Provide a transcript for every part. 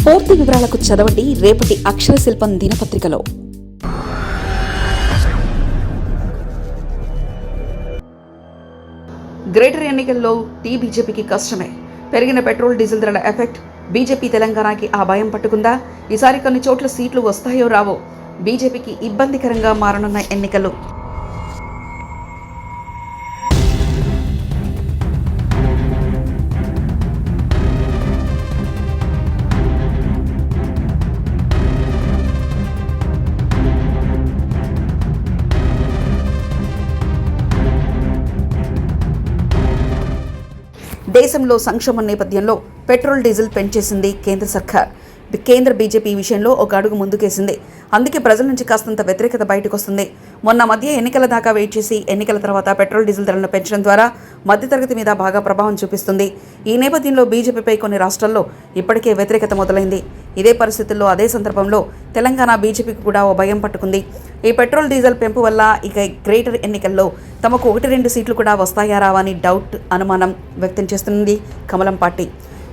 పూర్తి వివరాలకు చదవండి రేపటి అక్షర శిల్పం దినపత్రికలో. గ్రేటర్ ఎన్నికల్లో బీజేపీకి కష్టమే. పెరిగిన పెట్రోల్ డీజిల్ ధరల ఎఫెక్ట్ బీజేపీ తెలంగాణకి ఆ భయం పట్టుకుందా? ఈసారి కొన్ని చోట్ల సీట్లు వస్తాయో రావో. బీజేపీకి ఇబ్బందికరంగా మారనున్న ఎన్నికలు. దేశంలో సంక్షోభం నేపథ్యంలో పెట్రోల్ డీజిల్ పెంచేసింది కేంద్ర సర్కార్. కేంద్ర బీజేపీ విషయంలో ఒక అడుగు ముందుకేసింది. అందుకే ప్రజల నుంచి కాస్తంత వ్యతిరేకత బయటకు వస్తుంది. మొన్న మధ్య ఎన్నికల దాకా వెయిట్ చేసి ఎన్నికల తర్వాత పెట్రోల్ డీజిల్ ధరలను పెంచడం ద్వారా మధ్యతరగతి మీద బాగా ప్రభావం చూపిస్తుంది. ఈ నేపథ్యంలో బీజేపీపై కొన్ని రాష్ట్రాల్లో ఇప్పటికే వ్యతిరేకత మొదలైంది. ఇదే పరిస్థితుల్లో అదే సందర్భంలో తెలంగాణ బీజేపీకి కూడా ఓ భయం పట్టుకుంది. ఈ పెట్రోల్ డీజిల్ పెంపు వల్ల ఇక గ్రేటర్ ఎన్నికల్లో తమకు 1-2 సీట్లు కూడా వస్తాయా రావా అని అనుమానం వ్యక్తం చేస్తుంది కమలం పార్టీ.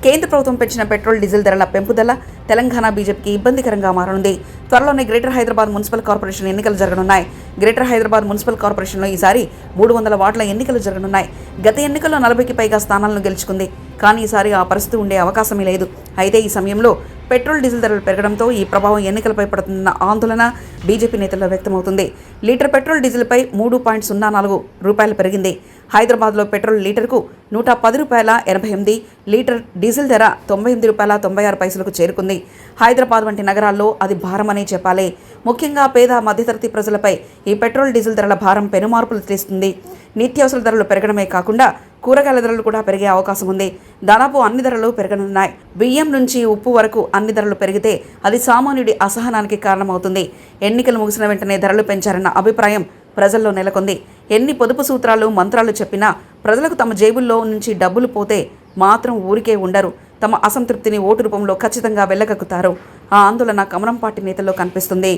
కేంద్ర ప్రభుత్వం పెంచిన పెట్రోల్ డీజిల్ ధరల పెంపుదల తెలంగాణ బీజేపీకి ఇబ్బందికరంగా మారనుంది. త్వరలోనే గ్రేటర్ హైదరాబాద్ మున్సిపల్ కార్పొరేషన్ ఎన్నికలు జరగనున్నాయి. గ్రేటర్ హైదరాబాద్ మున్సిపల్ కార్పొరేషన్లో ఈసారి 300 వార్డుల ఎన్నికలు జరగనున్నాయి. గత ఎన్నికల్లో 40కి పైగా స్థానాలను గెలుచుకుంది. కానీ ఈసారి ఆ పరిస్థితి ఉండే అవకాశమే లేదు. అయితే ఈ సమయంలో పెట్రోల్ డీజిల్ ధరలు పెరగడంతో ఈ ప్రభావం ఎన్నికలపై పడుతున్న ఆందోళన బీజేపీ నేతల్లో వ్యక్తమవుతుంది. లీటర్ పెట్రోల్ డీజిల్పై 3.04 రూపాయలు పెరిగింది. హైదరాబాద్లో పెట్రోల్ లీటర్కు 110 రూపాయల 88, లీటర్ డీజిల్ ధర 98 రూపాయల 96 పైసలకు చేరుకుంది. హైదరాబాద్ వంటి నగరాల్లో అది భారమనే చెప్పాలి. ముఖ్యంగా పేద మధ్యతరగతి ప్రజలపై ఈ పెట్రోల్ డీజిల్ ధరల భారం పెనుమార్పులు తెస్తుంది. నిత్యావసర ధరలు పెరగడమే కాకుండా కూరగాయల ధరలు కూడా పెరిగే అవకాశం ఉంది. దాదాపు అన్ని ధరలు పెరగనున్నాయి. బియ్యం నుంచి ఉప్పు వరకు అన్ని ధరలు పెరిగితే అది సామాన్యుడి అసహనానికి కారణమవుతుంది. ఎన్నికలు ముగిసిన వెంటనే ధరలు పెంచారన్న అభిప్రాయం ప్రజల్లో నెలకొంది. ఎన్ని పొదుపు సూత్రాలు మంత్రాలు చెప్పినా ప్రజలకు తమ జేబుల్లో నుంచి డబ్బులు పోతే మాత్రం ఊరికే ఉండరు. తమ అసంతృప్తిని ఓటు రూపంలో ఖచ్చితంగా వెళ్ళగక్కుతారు. ఆ ఆందోళన కమలం పార్టీ నేతల్లో కనిపిస్తుంది.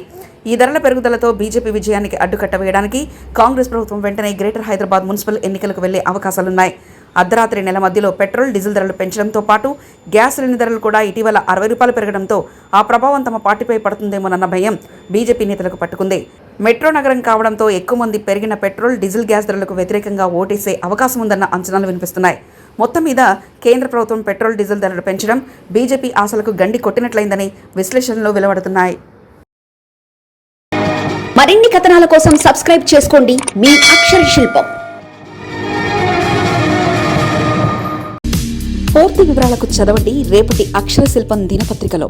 ఈ ధరల పెరుగుదలతో బీజేపీ విజయానికి అడ్డుకట్ట వేయడానికి కాంగ్రెస్ ప్రభుత్వం వెంటనే గ్రేటర్ హైదరాబాద్ మున్సిపల్ ఎన్నికలకు వెళ్లే అవకాశాలున్నాయి. అర్ధరాత్రి నెల మధ్యలో పెట్రోల్ డీజిల్ ధరలు పెంచడంతో పాటు గ్యాస్ సిలిండర్ ధరలు కూడా ఇటీవల 60 రూపాయలు పెరగడంతో ఆ ప్రభావం తమ పార్టీపై పడుతుందేమోనన్న భయం బీజేపీ నేతలకు పట్టుకుంది. మెట్రో నగరం కావడంతో ఎక్కువ మంది పెరిగిన పెట్రోల్ డీజిల్ గ్యాస్ ధరలకు వ్యతిరేకంగా ఓటేసే అవకాశం ఉందన్న అంచనాలు వినిపిస్తున్నాయి. మొత్తం మీద కేంద్ర ప్రభుత్వం పెట్రోల్ డీజిల్ ధరలు పెంచడం బీజేపీ ఆశలకు గండి కొట్టినట్లయిందని విశ్లేషణలు వెలువడుతున్నాయి. మరిన్ని కథనాల కోసం సబ్స్క్రైబ్ చేసుకోండి మీ అక్షర శిల్పం. పూర్తి వివరాలకు చదవండి రేపటి అక్షర శిల్పం దినపత్రికలో.